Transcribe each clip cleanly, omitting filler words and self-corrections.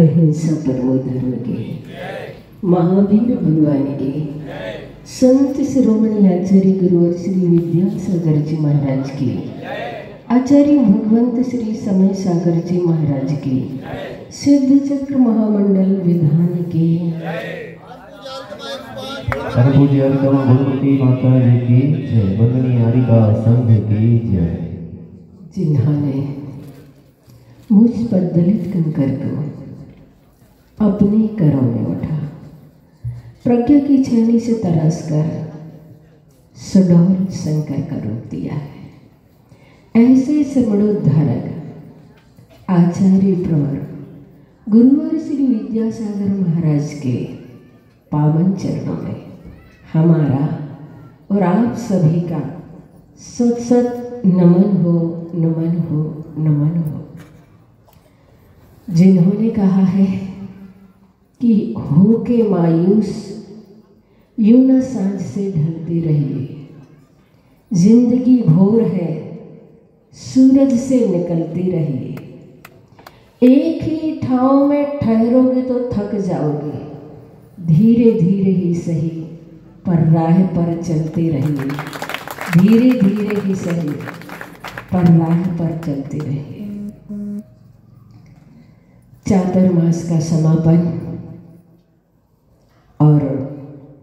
अहिंसा परमो धर्म के महावीर भगवान के संत शिरोमणि आचार्य गुरुवर श्री विद्यासागर जी महाराज की, आचार्य भगवंत श्री समय सागर जी महाराज की, सिद्ध चक्र महामंडल विधान के, पूज्य गुरुमती माता जी की जय, वंदनीय हरिका संघ की जय। जिन्होंने मुझ पर दलित कंकर को अपने करों में उठा, प्रज्ञा की छेनी से तराश कर सुडौल शंकर का रूप दिया है। ऐसे समणोद्धारक आचार्य प्रवर गुरुवर श्री विद्यासागर महाराज के पावन चरणों में हमारा और आप सभी का सत सत नमन हो, नमन हो, नमन हो। जिन्होंने कहा है कि हो के मायूस यूं न सांझ से ढलते रहिए, जिंदगी भोर है सूरज से निकलते रहिए, एक ही ठाव में ठहरोगे तो थक जाओगे, धीरे धीरे ही सही पर राह पर चलते रहिए, धीरे धीरे ही सही पर राह पर चलते रहिए। चातुर्मास का समापन और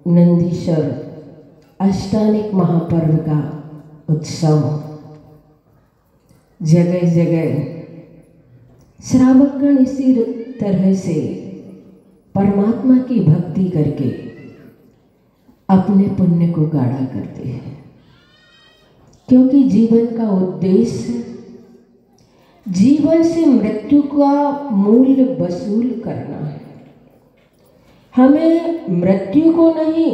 नंदीश्वर अष्टानिक महापर्व का उत्सव, जगह जगह श्रावकगण इसी तरह से परमात्मा की भक्ति करके अपने पुण्य को गाढ़ा करते हैं, क्योंकि जीवन का उद्देश्य जीवन से मृत्यु का मूल्य वसूल करना है। हमें मृत्यु को नहीं,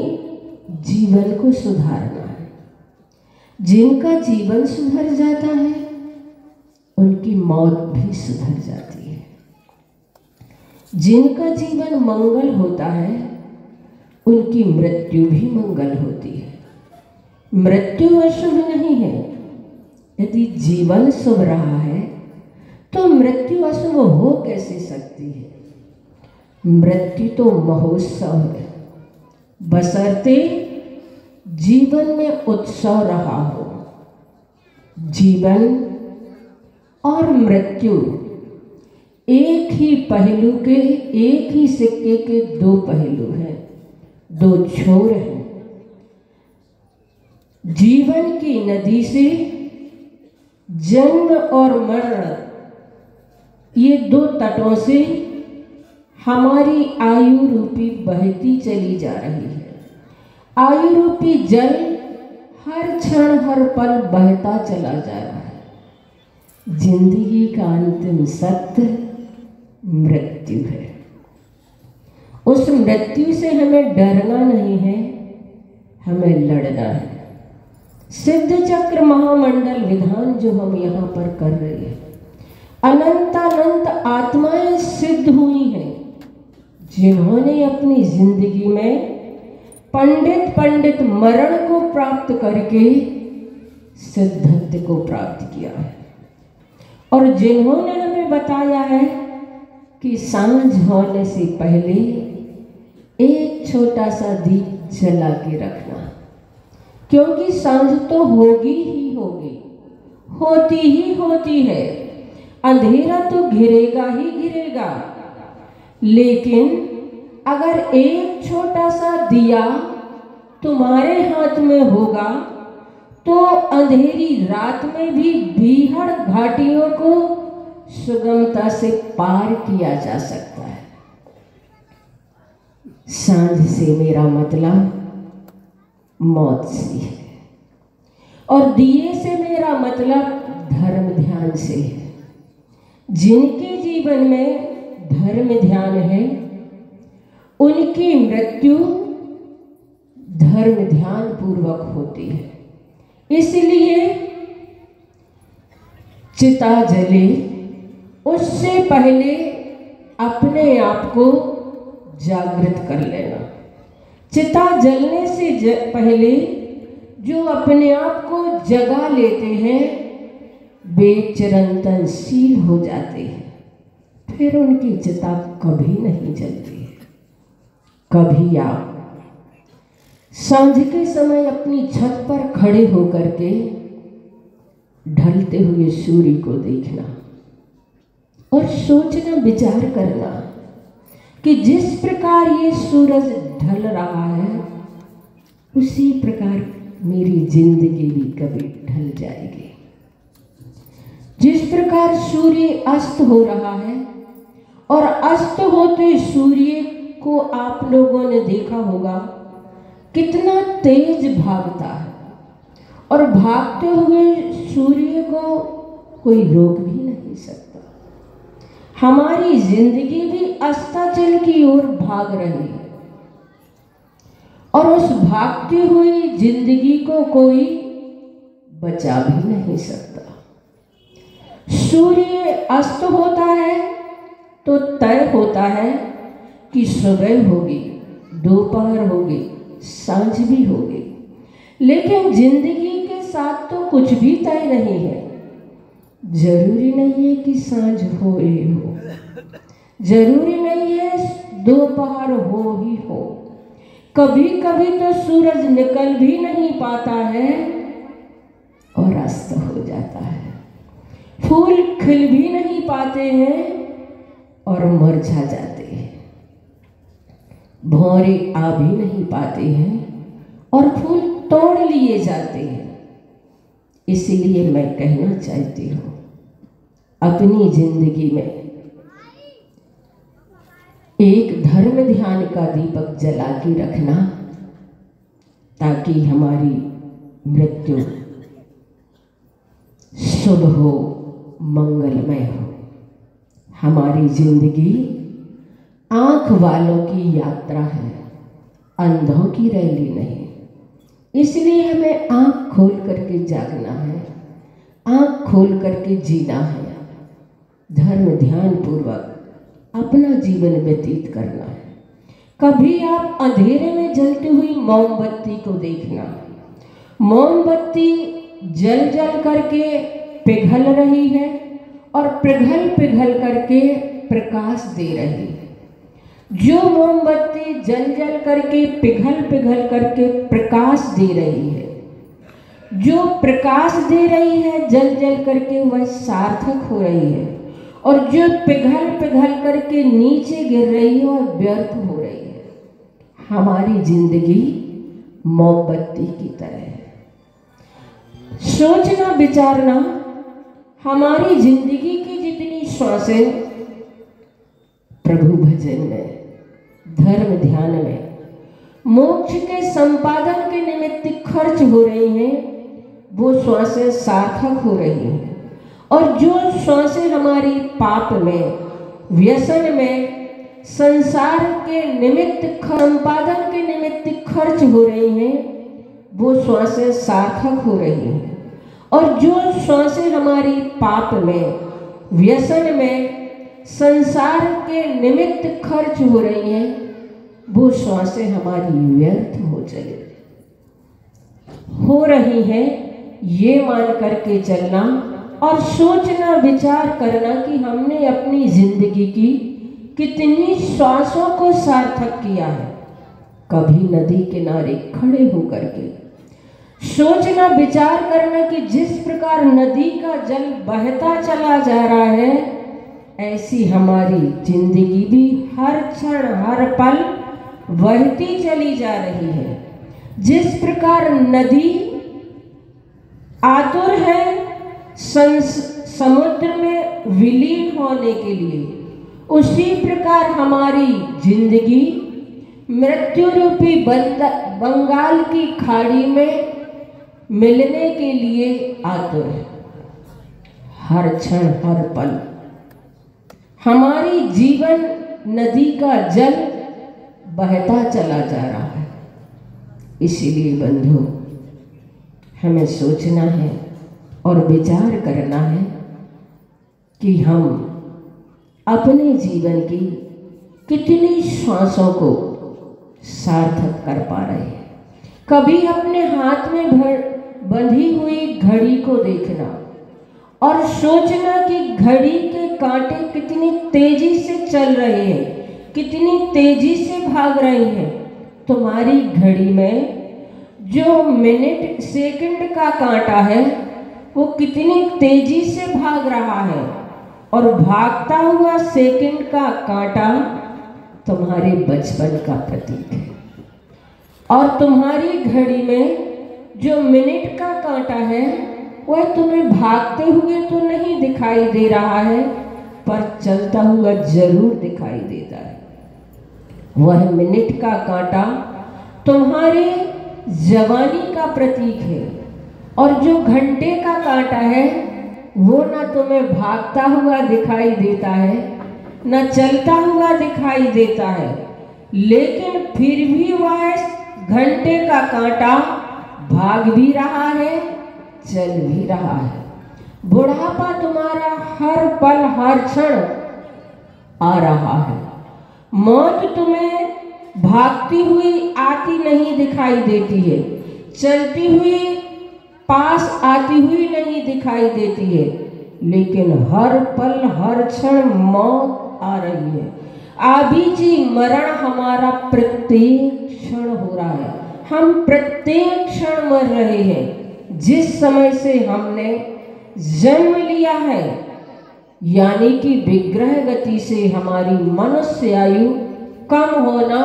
जीवन को सुधारना है। जिनका जीवन सुधर जाता है उनकी मौत भी सुधर जाती है। जिनका जीवन मंगल होता है उनकी मृत्यु भी मंगल होती है। मृत्यु अशुभ नहीं है। यदि जीवन शुभ रहा है तो मृत्यु अशुभ हो कैसे सकती है? मृत्यु तो महोत्सव है, बशर्ते जीवन में उत्सव रहा हो। जीवन और मृत्यु एक ही पहलू के, एक ही सिक्के के दो पहलू हैं, दो छोर हैं। जीवन की नदी से जन्म और मरण, ये दो तटों से हमारी आयु रूपी बहती चली जा रही है। आयु रूपी जल हर क्षण हर पल बहता चला जा रहा है। जिंदगी का अंतिम सत्य मृत्यु है। उस मृत्यु से हमें डरना नहीं है, हमें लड़ना है। सिद्ध चक्र महामंडल विधान जो हम यहाँ पर कर रहे हैं, अनंतानंत आत्माएं सिद्ध हुई हैं जिन्होंने अपनी जिंदगी में पंडित पंडित मरण को प्राप्त करके सिद्धत्व को प्राप्त किया है, और जिन्होंने हमें बताया है कि सांझ होने से पहले एक छोटा सा दीप जला के रखना, क्योंकि सांझ तो होगी ही होगी, होती ही होती है। अंधेरा तो घिरेगा ही घिरेगा, लेकिन अगर एक छोटा सा दिया तुम्हारे हाथ में होगा तो अंधेरी रात में भी बीहड़ घाटियों को सुगमता से पार किया जा सकता है। सांझ से मेरा मतलब मौत से है, और दिए से मेरा मतलब धर्म ध्यान से है। जिनके जीवन में धर्म ध्यान है उनकी मृत्यु धर्म ध्यान पूर्वक होती है। इसलिए चिता जले उससे पहले अपने आप को जागृत कर लेना। चिता जलने से पहले जो अपने आप को जगा लेते हैं वे चिरंतनशील हो जाते हैं। फिर उनकी चिता कभी नहीं जलती है। कभी आप सांझ के समय अपनी छत पर खड़े होकर के ढलते हुए सूर्य को देखना और सोचना, विचार करना कि जिस प्रकार ये सूरज ढल रहा है उसी प्रकार मेरी जिंदगी भी कभी ढल जाएगी। जिस प्रकार सूर्य अस्त हो रहा है और अस्त होते सूर्य को आप लोगों ने देखा होगा कितना तेज भागता है, और भागते हुए सूर्य को कोई रोक भी नहीं सकता। हमारी जिंदगी भी अस्ताचल की ओर भाग रही है और उस भागती हुई जिंदगी को कोई बचा भी नहीं सकता। सूर्य अस्त होता है तो तय होता है कि सुबह होगी, दोपहर होगी, सांझ भी होगी, लेकिन जिंदगी के साथ तो कुछ भी तय नहीं है। जरूरी नहीं है कि सांझ हो ही हो, जरूरी नहीं है दोपहर हो ही हो। कभी कभी तो सूरज निकल भी नहीं पाता है और अस्त हो जाता है। फूल खिल भी नहीं पाते हैं और मुरझा जाते हैं। भौरे आ भी नहीं पाते हैं और फूल तोड़ लिए जाते हैं। इसलिए मैं कहना चाहती हूँ, अपनी जिंदगी में एक धर्म ध्यान का दीपक जला के रखना, ताकि हमारी मृत्यु शुभ हो, मंगलमय हो। हमारी जिंदगी आंख वालों की यात्रा है, अंधों की रैली नहीं। इसलिए हमें आंख खोल करके जागना है, आंख खोल करके जीना है, धर्म ध्यान पूर्वक अपना जीवन व्यतीत करना है। कभी आप अंधेरे में जलती हुई मोमबत्ती को देखना। मोमबत्ती जल जल करके पिघल रही है और पिघल पिघल करके प्रकाश दे रही है। जो मोमबत्ती जल जल करके पिघल पिघल करके प्रकाश दे रही है, जो प्रकाश दे रही है जल जल करके, वह सार्थक हो रही है, और जो पिघल पिघल करके नीचे गिर रही है और व्यर्थ हो रही है। हमारी जिंदगी मोमबत्ती की तरह है। सोचना, विचारना, हमारी जिंदगी की जितनी श्वासें प्रभु भजन में, धर्म ध्यान में, मोक्ष के संपादन के निमित्त खर्च हो रही हैं, वो श्वासें सार्थक हो रही हैं। और जो श्वासें हमारी पाप में, व्यसन में, संसार के निमित्त, संपादन के निमित्त खर्च हो रही हैं, वो श्वासें सार्थक हो रही हैं। और जो श्वासें हमारी पाप में, व्यसन में, संसार के निमित्त खर्च हो रही हैं, वो श्वासें हमारी व्यर्थ हो रही हैं। ये मान करके चलना और सोचना, विचार करना कि हमने अपनी जिंदगी की कितनी श्वासों को सार्थक किया है। कभी नदी किनारे खड़े होकर के सोचना, विचार करना कि जिस प्रकार नदी का जल बहता चला जा रहा है, ऐसी हमारी जिंदगी भी हर क्षण हर पल बहती चली जा रही है। जिस प्रकार नदी आतुर है समुद्र में विलीन होने के लिए, उसी प्रकार हमारी जिंदगी मृत्यु रूपी बंगाल की खाड़ी में मिलने के लिए आतुर है। हर क्षण हर पल हमारी जीवन नदी का जल बहता चला जा रहा है। इसीलिए बंधु, हमें सोचना है और विचार करना है कि हम अपने जीवन की कितनी श्वासों को सार्थक कर पा रहे हैं। कभी अपने हाथ में बंधी हुई घड़ी को देखना और सोचना कि घड़ी के कांटे कितनी तेजी से चल रहे हैं, कितनी तेजी से भाग रहे हैं। तुम्हारी घड़ी में जो मिनट सेकंड का कांटा है वो कितनी तेजी से भाग रहा है, और भागता हुआ सेकंड का कांटा तुम्हारे बचपन का प्रतीक है। और तुम्हारी घड़ी में जो मिनट का कांटा है वह तुम्हें भागते हुए तो नहीं दिखाई दे रहा है, पर चलता हुआ जरूर दिखाई देता है। वह मिनट का कांटा तुम्हारे जवानी का प्रतीक है, और जो घंटे का कांटा है वो ना तुम्हें भागता हुआ दिखाई देता है, न चलता हुआ दिखाई देता है, लेकिन फिर भी वह घंटे का कांटा भाग भी रहा है, चल भी रहा है। बुढ़ापा तुम्हारा हर पल हर क्षण आ रहा है। मौत तुम्हें भागती हुई आती नहीं दिखाई देती है, चलती हुई पास आती हुई नहीं दिखाई देती है, लेकिन हर पल हर क्षण मौत आ रही है। आबीजी मरण हमारा प्रत्येक क्षण हो रहा है। हम प्रत्येक क्षण मर रहे हैं। जिस समय से हमने जन्म लिया है, यानी कि विग्रह गति से हमारी मनुष्य आयु कम होना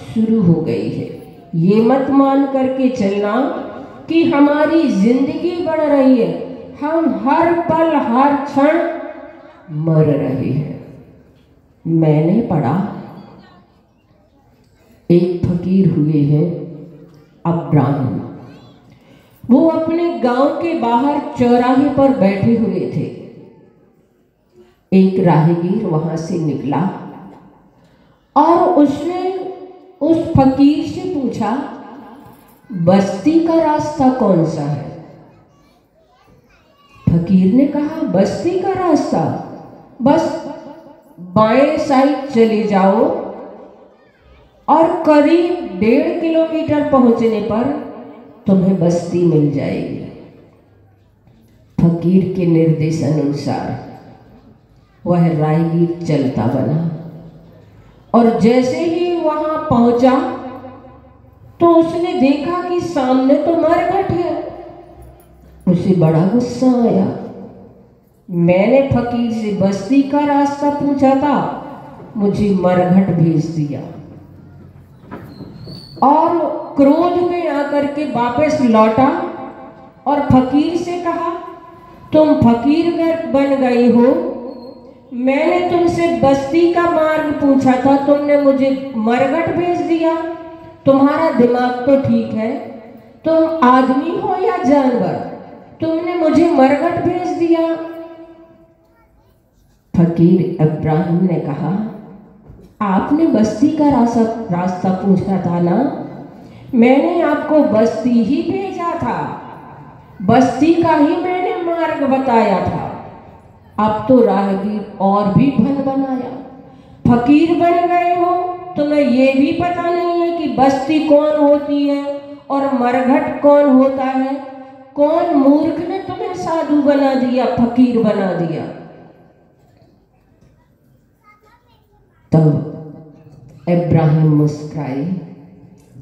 शुरू हो गई है। ये मत मान करके चलना कि हमारी जिंदगी बढ़ रही है। हम हर पल हर क्षण मर रहे हैं। मैंने पढ़ा, एक फकीर हुए हैं अब्राहम। वो अपने गांव के बाहर चौराहे पर बैठे हुए थे। एक राहगीर वहां से निकला और उसने उस फकीर से पूछा, बस्ती का रास्ता कौन सा है? फकीर ने कहा, बस्ती का रास्ता बस बाएं साइड चले जाओ और करीब 1.5 किलोमीटर पहुंचने पर तुम्हें बस्ती मिल जाएगी। फकीर के निर्देश अनुसार वह राहगीर चलता बना, और जैसे ही वहां पहुंचा तो उसने देखा कि सामने तो मरघट है। उसे बड़ा गुस्सा आया। मैंने फकीर से बस्ती का रास्ता पूछा था, मुझे मरघट भेज दिया। और क्रोध में आकर के वापस लौटा और फकीर से कहा, तुम फकीर बन गई हो, मैंने तुमसे बस्ती का मार्ग पूछा था, तुमने मुझे मरघट भेज दिया। तुम्हारा दिमाग तो ठीक है, तुम आदमी हो या जानवर, तुमने मुझे मरघट भेज दिया। फकीर इब्राहिम ने कहा, आपने बस्ती का रास्ता पूछा था ना, मैंने आपको बस्ती ही भेजा था, बस्ती का ही मैंने मार्ग बताया था। अब तो राहगीर और भी भन बनाया। फकीर बन गए हो, तुम्हें ये भी पता नहीं है कि बस्ती कौन होती है और मरघट कौन होता है। कौन मूर्ख ने तुम्हें साधु बना दिया, फकीर बना दिया? तब इब्राहिम मुस्कुराए।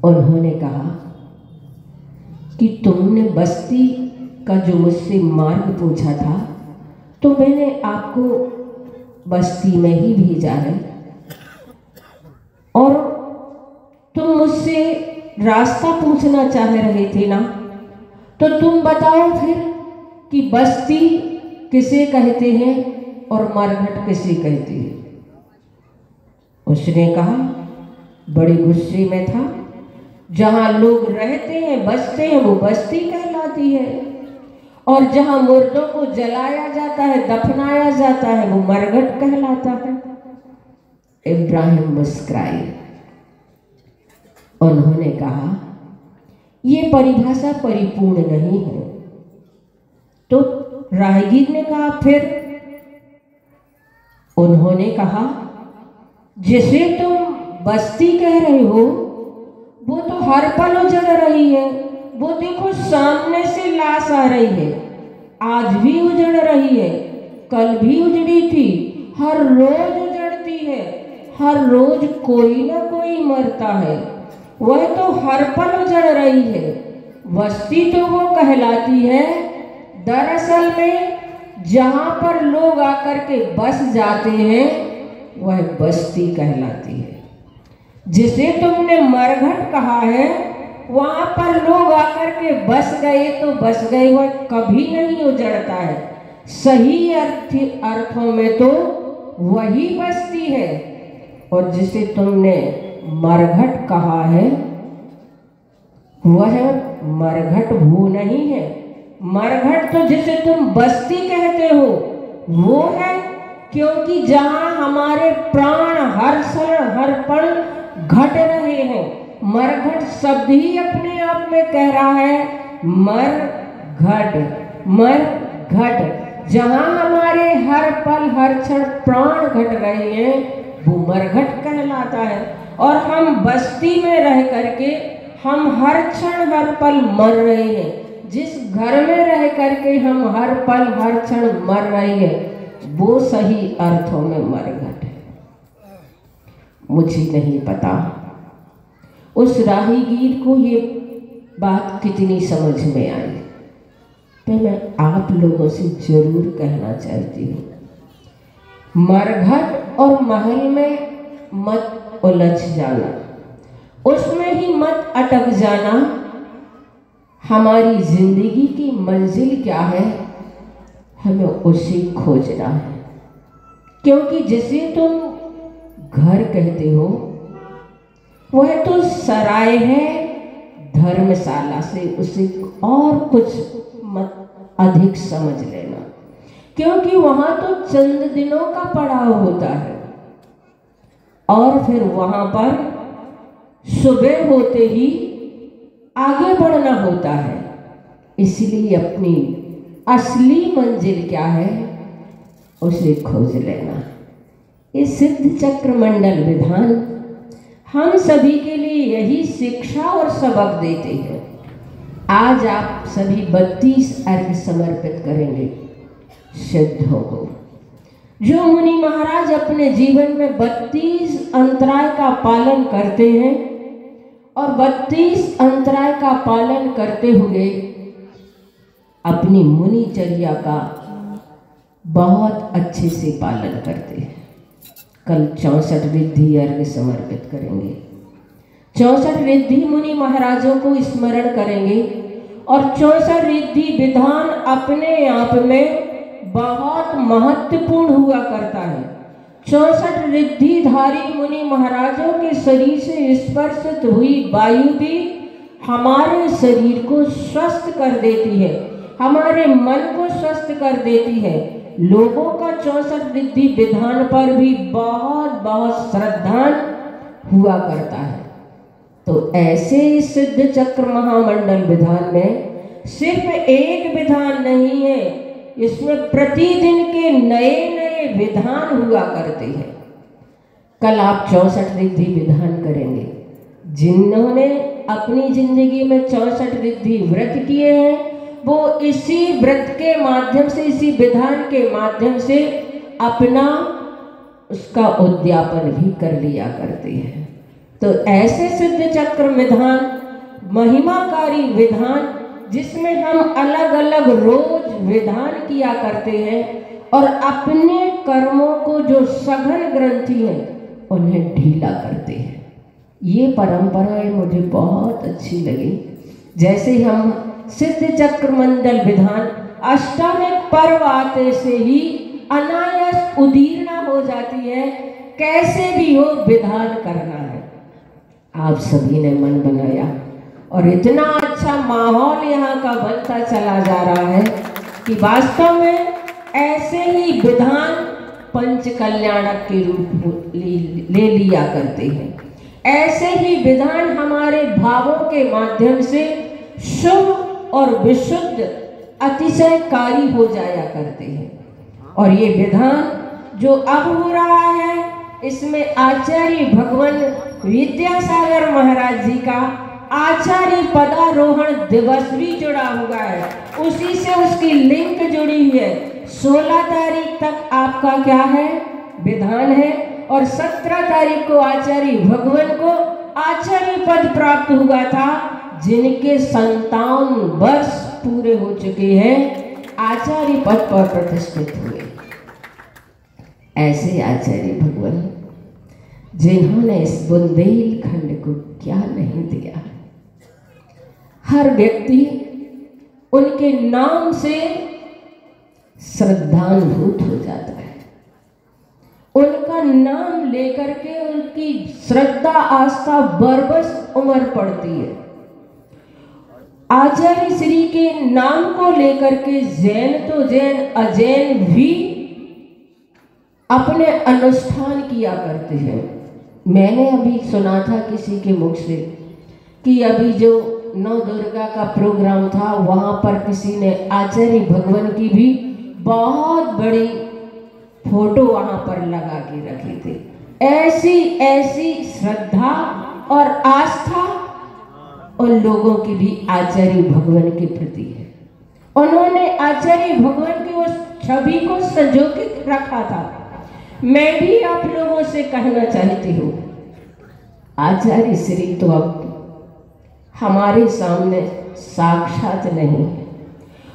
उन्होंने कहा कि तुमने बस्ती का जो मुझसे मार्ग पूछा था, तो मैंने आपको बस्ती में ही भेजा है, और तुम मुझसे रास्ता पूछना चाह रहे थे ना, तो तुम बताओ फिर कि बस्ती किसे कहते हैं और मरघट किसे कहते हैं? उसने कहा, बड़े गुस्से में था, जहाँ लोग रहते हैं बसते हैं वो बस्ती कहलाती है, और जहाँ मुर्दों को जलाया जाता है दफनाया जाता है वो मरघट कहलाता है। इब्राहिम मुस्कुराए। उन्होंने कहा, ये परिभाषा परिपूर्ण नहीं है। तो राहगीर ने कहा, फिर? उन्होंने कहा, जिसे तुम बस्ती कह रहे हो वो तो हर पल उजड़ रही है। वो देखो सामने से लाश आ रही है, आज भी उजड़ रही है, कल भी उजड़ी थी, हर रोज उजड़ती है, हर रोज कोई ना कोई मरता है। वह तो हर पल उजड़ रही है, बस्ती तो वो कहलाती है। दरअसल में जहाँ पर लोग आकर के बस जाते हैं वह बस्ती कहलाती है। जिसे तुमने मरघट कहा है, वहाँ पर लोग आकर के बस गए तो बस गए, वह कभी नहीं उजड़ता है। सही अर्थों में तो वही बस्ती है। और जिसे तुमने मरघट कहा है, वह मरघट वो नहीं है। मरघट तो जिसे तुम बस्ती कहते हो वो है, क्योंकि जहाँ हमारे प्राण हर क्षण हर पल घट रहे हैं। मरघट शब्द ही अपने आप में कह रहा है मर घट, मर घट। जहाँ हमारे हर पल हर क्षण प्राण घट रहे हैं वो मरघट कहलाता है। और हम बस्ती में रह करके हम हर क्षण हर पल मर रहे हैं। जिस घर में रह करके हम हर पल हर क्षण मर रहे हैं वो सही अर्थों में मरघट है। मुझे नहीं पता उस राहीगीर को ये बात कितनी समझ में आई, तो मैं आप लोगों से जरूर कहना चाहती हूँ, मरघट और महल में मत उलझ जाना, उसमें ही मत अटक जाना। हमारी जिंदगी की मंजिल क्या है, हमें उसे खोजना है। क्योंकि जिसे तुम घर कहते हो वह तो सराय है, धर्मशाला से उसे और कुछ मत अधिक समझ लेना। क्योंकि वहां तो चंद दिनों का पड़ाव होता है और फिर वहां पर सुबह होते ही आगे बढ़ना होता है। इसलिए अपनी असली मंजिल क्या है उसे खोज लेना। ये सिद्ध चक्र मंडल विधान हम सभी के लिए यही शिक्षा और सबक देते हैं। आज आप सभी 32 अर्घ्य समर्पित करेंगे सिद्धों को। जो मुनि महाराज अपने जीवन में 32 अंतराय का पालन करते हैं और 32 अंतराय का पालन करते हुए अपनी मुनिचर्या का बहुत अच्छे से पालन करते हैं। कल 64 रिद्धि अर्घ्य समर्पित करेंगे। 64 रिद्धि मुनि महाराजों को स्मरण करेंगे और 64 रिद्धि विधान अपने आप में बहुत महत्वपूर्ण हुआ करता है। 64 रिद्धिधारी मुनि महाराजों के शरीर से स्पर्शित हुई वायु भी हमारे शरीर को स्वस्थ कर देती है, हमारे मन को स्वस्थ कर देती है। लोगों का 64 रिद्धि विधान पर भी बहुत बहुत श्रद्धा हुआ करता है। तो ऐसे सिद्ध चक्र महामंडल विधान में सिर्फ एक विधान नहीं है, इसमें प्रतिदिन के नए नए विधान हुआ करते हैं। कल आप 64 रिद्धि विधान करेंगे। जिन्होंने अपनी जिंदगी में 64 रिद्धि व्रत किए हैं वो इसी व्रत के माध्यम से, इसी विधान के माध्यम से अपना उसका उद्यापन भी कर लिया करते हैं। तो ऐसे सिद्ध चक्र विधान, महिमाकारी विधान, जिसमें हम अलग अलग रोज विधान किया करते हैं और अपने कर्मों को जो सघन ग्रंथि हैं उन्हें ढीला करते हैं। ये परंपराएं मुझे बहुत अच्छी लगी। जैसे हम सिद्ध चक्र मंडल विधान अष्टमिक पर्व आते से ही अनायास उदीर्णा हो जाती है, कैसे भी हो विधान करना है। आप सभी ने मन बनाया और इतना अच्छा माहौल यहाँ का बनता चला जा रहा है कि वास्तव में ऐसे ही विधान पंच कल्याणक के रूप ले लिया करते हैं। ऐसे ही विधान हमारे भावों के माध्यम से शुभ और विशुद्ध अतिशयकारी हो जाया करते हैं। और ये विधान जो अब हो रहा है इसमें आचार्य भगवान विद्यासागर महाराज जी का आचार्य पदारोहण दिवस भी जुड़ा हुआ है, उसी से उसकी लिंक जुड़ी है। 16 तारीख तक आपका क्या है, विधान है, और 17 तारीख को आचार्य भगवान को आचार्य पद प्राप्त हुआ था, जिनके 57 वर्ष पूरे हो चुके हैं, आचार्य पद पर प्रतिष्ठित हुए। ऐसे आचार्य भगवान जिन्होंने इस बुंदेलखंड को क्या नहीं दिया। हर व्यक्ति उनके नाम से श्रद्धानुभूत हो जाता है, उनका नाम लेकर के उनकी श्रद्धा आस्था बरबस उमड़ पड़ती है। आचार्य श्री के नाम को लेकर के जैन तो जैन, अजैन भी अपने अनुष्ठान किया करते हैं। मैंने अभी सुना था किसी के मुख से कि अभी जो नौ दुर्गा का प्रोग्राम था, वहाँ पर किसी ने आचार्य भगवान की भी बहुत बड़ी फोटो वहाँ पर लगा के रखी थी। ऐसी ऐसी श्रद्धा और आस्था उन लोगों की भी आचार्य भगवान के प्रति है। उन्होंने आचार्य भगवान की उस छवि को संजो के रखा था। मैं भी आप लोगों से कहना चाहती हूँ, आचार्य श्री तो अब हमारे सामने साक्षात नहीं है,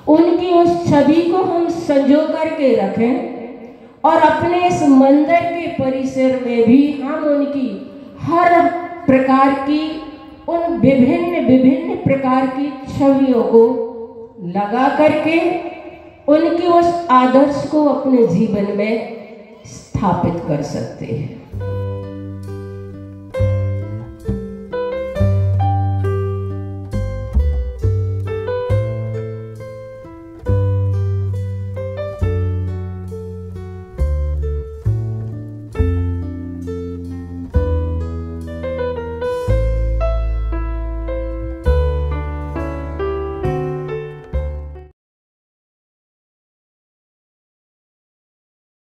उनकी उस छवि को हम संजो करके रखें और अपने इस मंदिर के परिसर में भी हम उनकी हर प्रकार की उन विभिन्न विभिन्न प्रकार की छवियों को लगा करके उनके उस आदर्श को अपने जीवन में स्थापित कर सकते हैं।